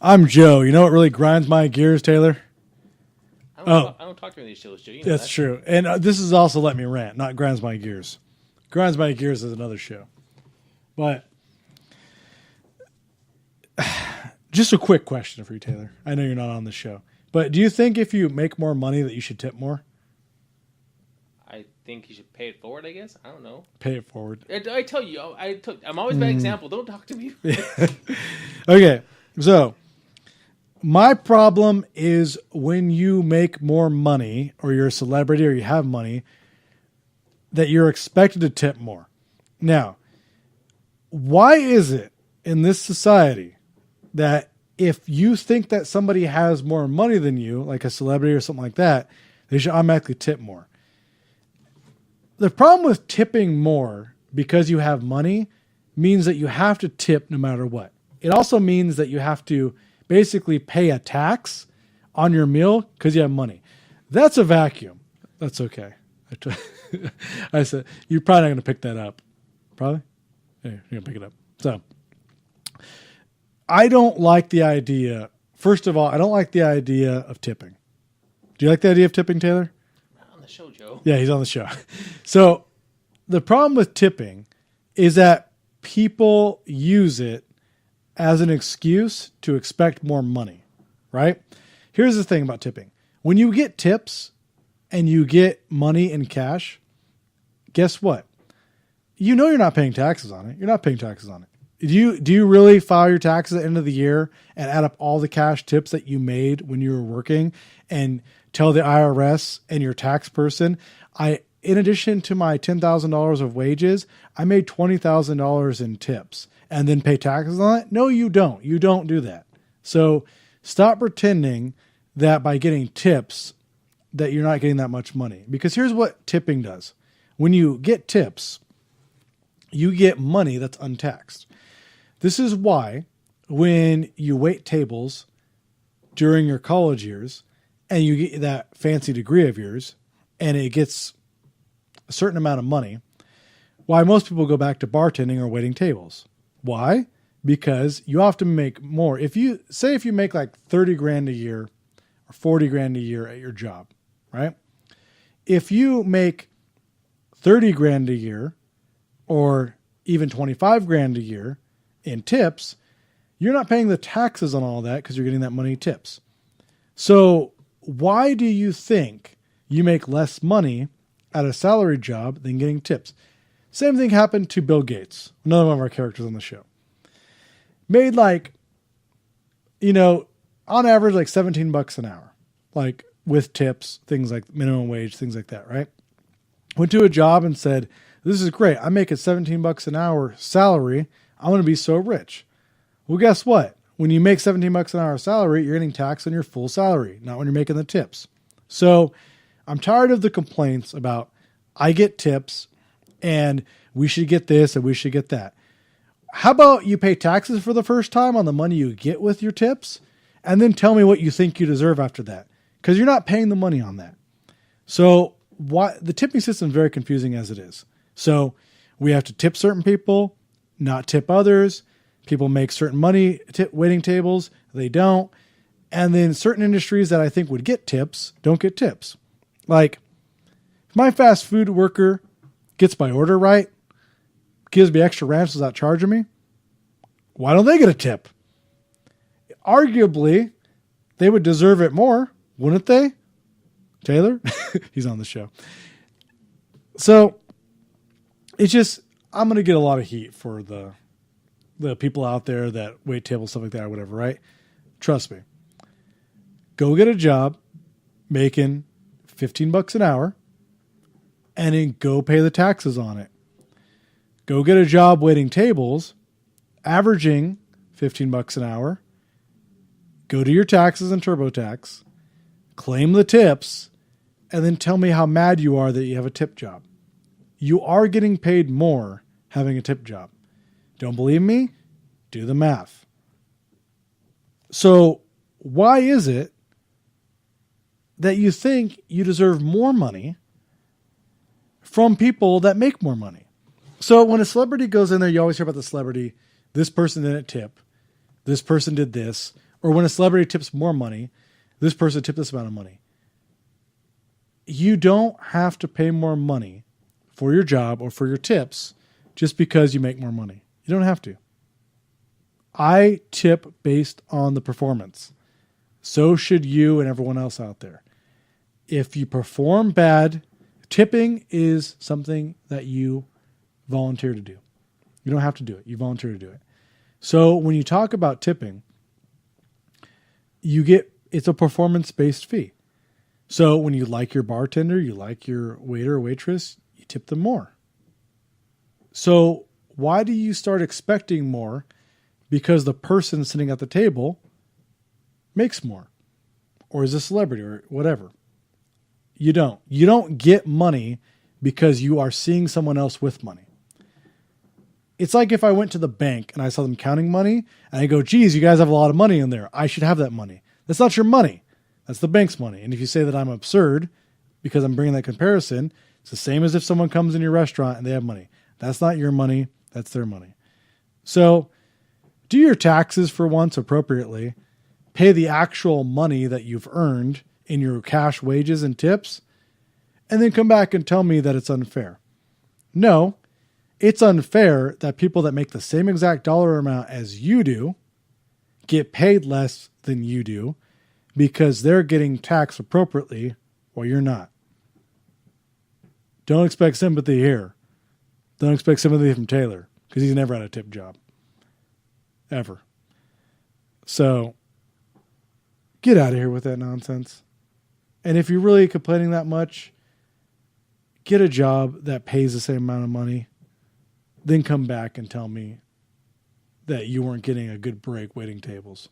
I'm Joe. You know what really grinds my gears, Taylor? I don't talk to any of these shows, Joe. You know That's that. true. And this is also Let Me Rant, not Grinds My Gears. Grinds My Gears is another show. But just a quick question for you, Taylor. I know you're not on the show. But do you think if you make more money that you should tip more? I think you should pay it forward. I guess I don't know. Pay it forward. I tell you, I'm always a bad example. Don't talk to me. Okay, so my problem is when you make more money or you're a celebrity or you have money that you're expected to tip more. Now, why is it in this society that if you think that somebody has more money than you, like a celebrity or something like that, they should automatically tip more? The problem with tipping more because you have money means that you have to tip no matter what. It also means that you have to basically pay a tax on your meal because you have money. That's a vacuum. That's okay. I said, you're probably not going to pick that up. Probably? Yeah, you're going to pick it up. So, I don't like the idea. First of all, I don't like the idea of tipping. Do you like the idea of tipping, Taylor? On the show, Joe. Yeah, he's on the show. So the problem with tipping is that people use it as an excuse to expect more money, right? Here's the thing about tipping. When you get tips and you get money in cash, guess what? You know you're not paying taxes on it. You're not paying taxes on it. Do you really file your taxes at the end of the year and add up all the cash tips that you made when you were working and tell the IRS and your tax person, in addition to my $10,000 of wages, I made $20,000 in tips and then pay taxes on it? No, you don't. You don't do that. So stop pretending that by getting tips that you're not getting that much money. Because here's what tipping does. When you get tips, you get money that's untaxed. This is why when you wait tables during your college years and you get that fancy degree of yours and it gets a certain amount of money, why most people go back to bartending or waiting tables. Why? Because you often make more. If you make like 30 grand a year or 40 grand a year at your job, right? If you make 30 grand a year or even 25 grand a year in tips, you're not paying the taxes on all that because you're getting that money in tips. So why do you think you make less money at a salary job than getting tips? Same thing happened to Bill Gates, another one of our characters on the show. Made like, on average, like $17 an hour, like with tips, things like minimum wage, things like that, right? Went to a job and said, this is great. I'm making $17 an hour salary. I'm going to be so rich. Well, guess what? When you make $17 an hour salary, you're getting taxed on your full salary, not when you're making the tips. So I'm tired of the complaints about I get tips and we should get this and we should get that. How about you pay taxes for the first time on the money you get with your tips and then tell me what you think you deserve after that? Because you're not paying the money on that. So the tipping system is very confusing as it is. So we have to tip certain people, not tip others. People make certain money waiting tables. They don't. And then certain industries that I think would get tips don't get tips. Like if my fast food worker gets my order right, gives me extra ranch without charging me, why don't they get a tip? Arguably, they would deserve it more, wouldn't they? Taylor? He's on the show. So it's just, I'm going to get a lot of heat for the people out there that wait tables, stuff like that or whatever, right? Trust me. Go get a job making $15 an hour and then go pay the taxes on it. Go get a job waiting tables, averaging $15 an hour. Go to your taxes and TurboTax, claim the tips, and then tell me how mad you are that you have a tip job. You are getting paid more having a tip job. Don't believe me? Do the math. So why is it that you think you deserve more money from people that make more money? So when a celebrity goes in there, you always hear about the celebrity. This person didn't tip. This person did this. Or when a celebrity tips more money, this person tipped this amount of money. You don't have to pay more money for your job or for your tips just because you make more money. You don't have to. I tip based on the performance. So should you and everyone else out there. If you perform bad, tipping is something that you volunteer to do. You don't have to do it. You volunteer to do it. So when you talk about tipping, it's a performance-based fee. So when you like your bartender, you like your waiter or waitress, you tip them more. So why do you start expecting more because the person sitting at the table makes more or is a celebrity or whatever? You don't. You don't get money because you are seeing someone else with money. It's like if I went to the bank and I saw them counting money and I go, geez, you guys have a lot of money in there. I should have that money. That's not your money. That's the bank's money. And if you say that I'm absurd because I'm bringing that comparison, it's the same as if someone comes in your restaurant and they have money. That's not your money. That's their money. So do your taxes for once appropriately. Pay the actual money that you've earned in your cash wages and tips, and then come back and tell me that it's unfair. No, it's unfair that people that make the same exact dollar amount as you do get paid less than you do because they're getting taxed appropriately while you're not. Don't expect sympathy here. Don't expect sympathy from Taylor because he's never had a tip job. Ever. So get out of here with that nonsense. And if you're really complaining that much, get a job that pays the same amount of money. Then come back and tell me that you weren't getting a good break waiting tables.